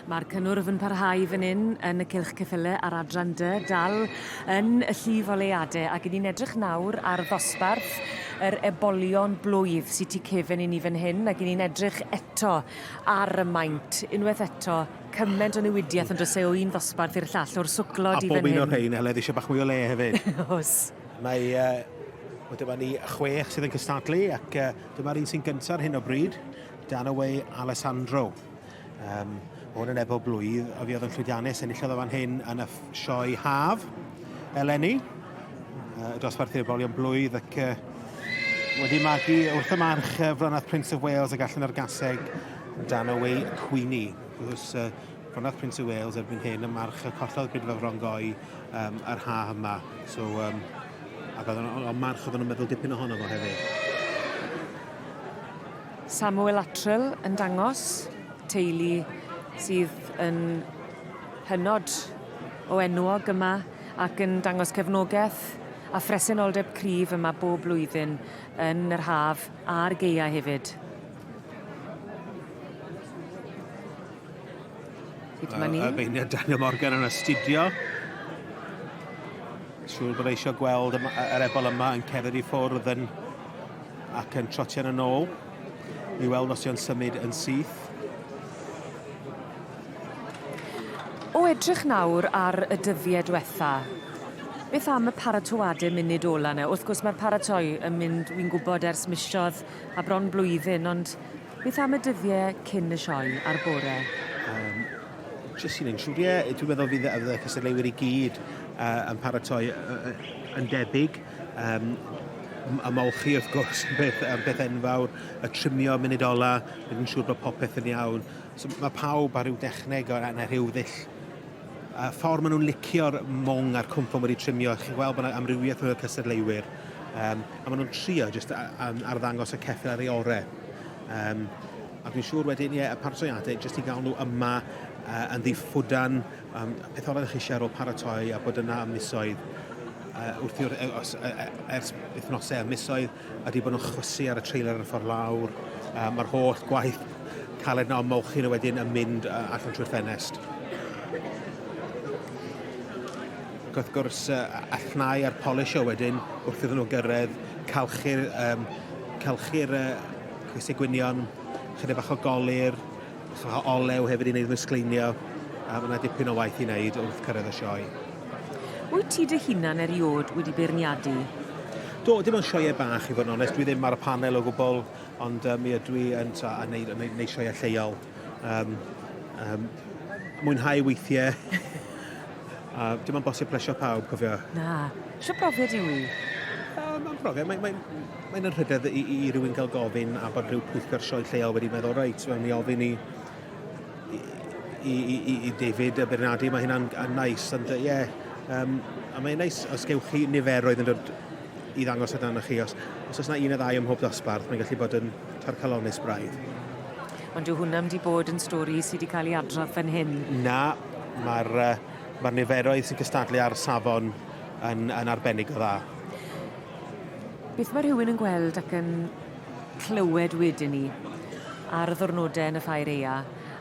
Mae'r cynnwrf yn parhau fan hyn yn y cylch ceffylau a'r adran dy, dal yn y llif oleuadau ac ni'n edrych nawr ar ddosbarth yr Ebolion Blwydd sydd tu cefn i ni fan hyn ac ni'n edrych eto ar y maint, unwaith eto cymaint o newidiaeth yn dros o un ddosbarth i'r llall o'r swclod i fan hyn. A bob un o'r rhain, Heledd, eisiau bach mwy o le hefyd. Oes. Dyma ni 6 sydd yn cystadlu ac dyma'r un sy'n gyntaf ar hyn o bryd, dan away Alessandro. Hwn yn Ebol Blwydd, a fi oedd yn llwyddiannus enillodd o fan hyn yn y sioe haf eleni. Dosbarth i'r Ebolion Blwydd ac wedi magu wrth y march Fronhaeth Prince of Wales ac allan o'r gaseg dan away Queenie. Fronhaeth Prince of Wales erbyn hyn y march y collodd bryd Frongoe yr haf yma. Ac oedd march oedd nhw'n meddwl dipyn ohono fo hefyd. Samuel Atrell yn dangos teulu sydd yn hynod o enwog yma ac yn dangos cefnogaeth a phresenoldeb cryf yma bob blwyddyn yn yr haf a'r gaea hefyd. Y beirniad Daniel Morgan yn astudio. Siŵr bod eisiau gweld yr ebol yma yn cerdded i ffwrdd ac yn trotio yn ôl i weld os yw'n symud yn syth. O edrych nawr ar y dyddiau diwetha, beth am y paratoadau munud ola yna? Wrth gwrs mae'r paratoi yn mynd, wy'n gwybod ers misoedd a bron blwyddyn, ond beth am y dyddiau cyn y sioe a'r bore? Jyst i'n siwriau, dwi'n meddwl fydd y cystadleuwyr i gyd yn paratoi yn debyg. Y molchi wrth gwrs yn beth enfawr, y trimio munud ola, dwi'n siŵr bod popeth yn iawn. So, mae pawb ar ryw dechneg yn rhyw ddill. Ffordd maen nhw'n licio'r mong a'r cwmpo wedi trimio, chi'n gweld bod yna amrywiaeth o'r cystadleuwyr. A maen nhw'n trio jyst ar ddangos y ceffyl ar ei orau. A dwi'n siŵr wedyn, y paratoiadau jyst i gael nhw yma yn ddiffwdan, peth o'r chi eisiau ar ôl paratoi a bod yna am misoedd. Ers wythnosau am misoedd, ydy bod nhw'n chwysu ar y trailer yn y ffordd lawr. Mae'r holl gwaith caled na o molchi nhw wedyn yn mynd allan trwy'r ffenest. Wrth gwrs, allanau a'r polish o wedyn, wrth iddyn nhw gyrraedd, calchu'r cwysau gwynion, chydig bach o golir, olew hefyd i wneud nhw sgleinio, a mae yna dipyn o waith i wneud wrth cyrraedd y sioe. Wyt ti dy hunan eriod wedi beirniadu? Do, dim ond sioeau bach i fod yn onest, dwi ddim ar y panel o gwbl, ond mi ydw i yn neud sioeau lleol. Mwynhau weithiau. Dim ond bosib plesio pawb, cofio. Na. Sio brofiad yw i? Mae'n brofiad. Mae'n rhydedd i rywun gael gofyn a bod rhyw pwyllgor sioe lleol wedi meddwl, reit, mi ofyn i David y Bernardi, mae hynna'n nais. Ond a mae'n nais os gewch chi niferoedd yn dod i ddangos yna chi. Os oes yna un o ddau ym mhob dosbarth, mae'n gallu bod yn tarcalonus braidd. Ond yw hwnna wedi bod yn stori sydd wedi cael ei adrodd fan hyn? Na, mae'r niferoedd sy'n cystadlu ar safon yn arbennig o dda. Beth mae rhywun yn gweld ac yn clywed wedyn ni ar y ddwrnodau yn y ffair eia,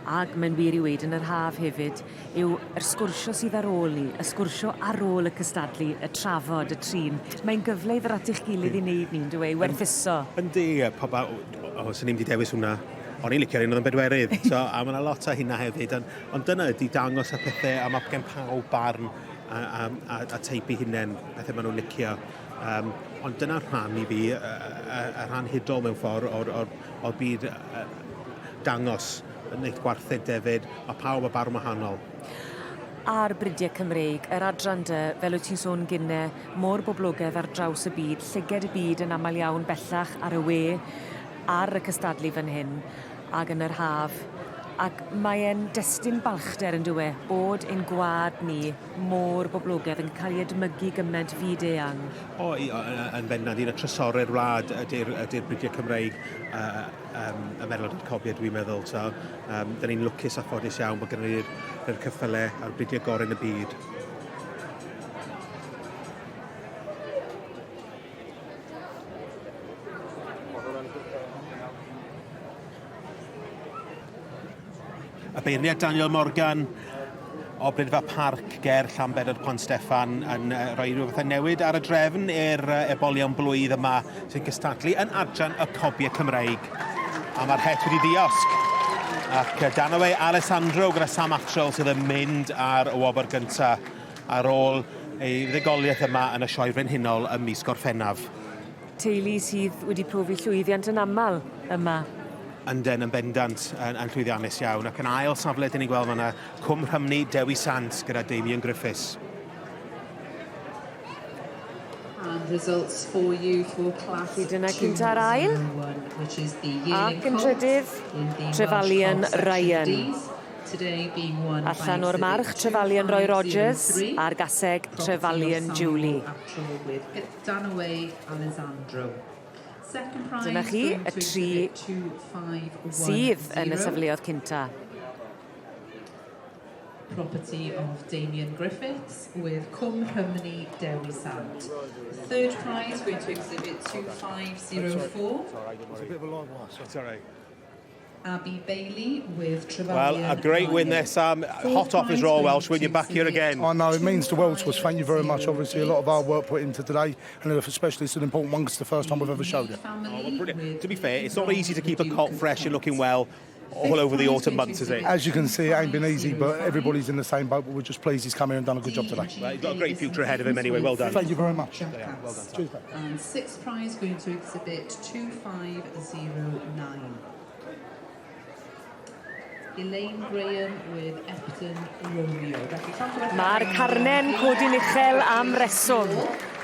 ac mae'n wir i weid yn yr haf hefyd, yw yr sgwrsio sydd ar ôl ni, y sgwrsio ar ôl y cystadlu, y trafod, y trin. Mae'n gyfle i ddod at eich gilydd i wneud ni'n dweud, werthuso. Yndi, sy'n ni'n di dewis hwnna. O'n i'n licio un oedd yn bedwerydd, a mae yna lot o hynna hefyd, ond dyna ydi dangos a pethau, a mae gen pawb barn a teipu hunain, pethau maen nhw'n licio. Ond dyna rhan i fi, y rhan hudol mewn ffordd o'r byd dangos, yn neud gwartheg defyd, a pawb a barn wahanol. A'r Bridiau Cymreig, yr adran dy, fel wyt ti'n sôn gynne, mor boblogaidd ar draws y byd, llyged y byd yn aml iawn bellach ar y we, ar y cystadlu fan hyn, ac yn yr haf. Ac mae'n destun balchder yn dywe bod ein gwad ni mor boblogaidd yn cael ei edmygu gymaint fyd eang. Yn bennaf, un o trysorau'r wlad ydy'r Bridiau Cymreig y merlod Cobiau, dwi'n meddwl. Da ni'n lwcus a ffodus iawn bod gennym ni'r cyffylau a'r Bridiau gorau yn y byd. Y beirniad Daniel Morgan o Brydfa Parc ger Llanbedr Pont Steffan yn rhoi rhywbeth newid ar y drefn i'r Ebolion Blwydd yma sy'n cystadlu yn adran y Cobiau Cymreig. A mae'r het wedi diosg. Ac dan o fe Alessandro gyda Sam Atchell sydd yn mynd ar y wobr gyntaf ar ôl ei ddigoliaeth yma yn y sioe frenhinol ym mis Gorffennaf. Teulu sydd wedi profi llwyddiant yn aml yma. Ynden yn bendant yn llwyddiannus iawn ac yn ail safle dyn ni'n gweld yna Cwm Rhymni Dewi Sant gyda Damien Griffiths. And results for you for class Dyna cynta'r ail. 201, which is the Ac Yearling yn Colt trydydd, in the Trefalion Welsh Cobs Ryan. section Ds, today being won by Allan o'r march exhibit Trefalion Roy Rogers 2503, a'r gaseg Trefalion property of Julie. Samuel Atchell with Danaway Alessandro. Second prize Dyna chi, going y to tri exhibit 2510. sydd yn y safleoedd cynta. Property of Damien Griffiths with Cwm Rhymni Dewi Sant. Third prize going to exhibit 2504. It's a bit of a long one. It's all right. Abby Bailey with Trevalion. Well, a great win there, Sam. Hot off his raw Welsh win. You're back here again. I know, it means the world to us. Thank you very much. Obviously, a lot of hard work put into today, and especially it's an important one because it's the first time we've ever showed it. Oh, well, brilliant. To be fair, it's not easy to keep a colt fresh and looking well all over the autumn months, is it? As you can see, it ain't been easy, but everybody's in the same boat, but we're just pleased he's come here and done a good job today. Well, he's got a great future ahead of him anyway. Well done. Thank you very much. Well done. Cheers, mate. And sixth prize going to exhibit 2509. Elaine Graham with Epton Romeo. Mae'r carne'n codi'n uchel am reswm.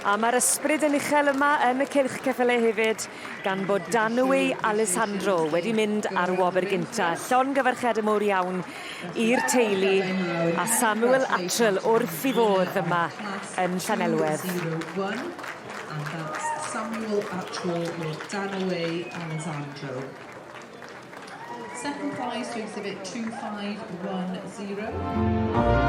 A mae'r ysbryd yn uchel yma yn y cylch ceffylau hefyd gan bod Danaway Alessandro wedi mynd ar wobr gynta. Llongyfarchiadau mawr iawn i'r teulu a Samuel Atchell wrth i fodd yma yn Llanelwedd. And that's Samuel Atchell with Danaway Alessandro. Second prize to exhibit 2510.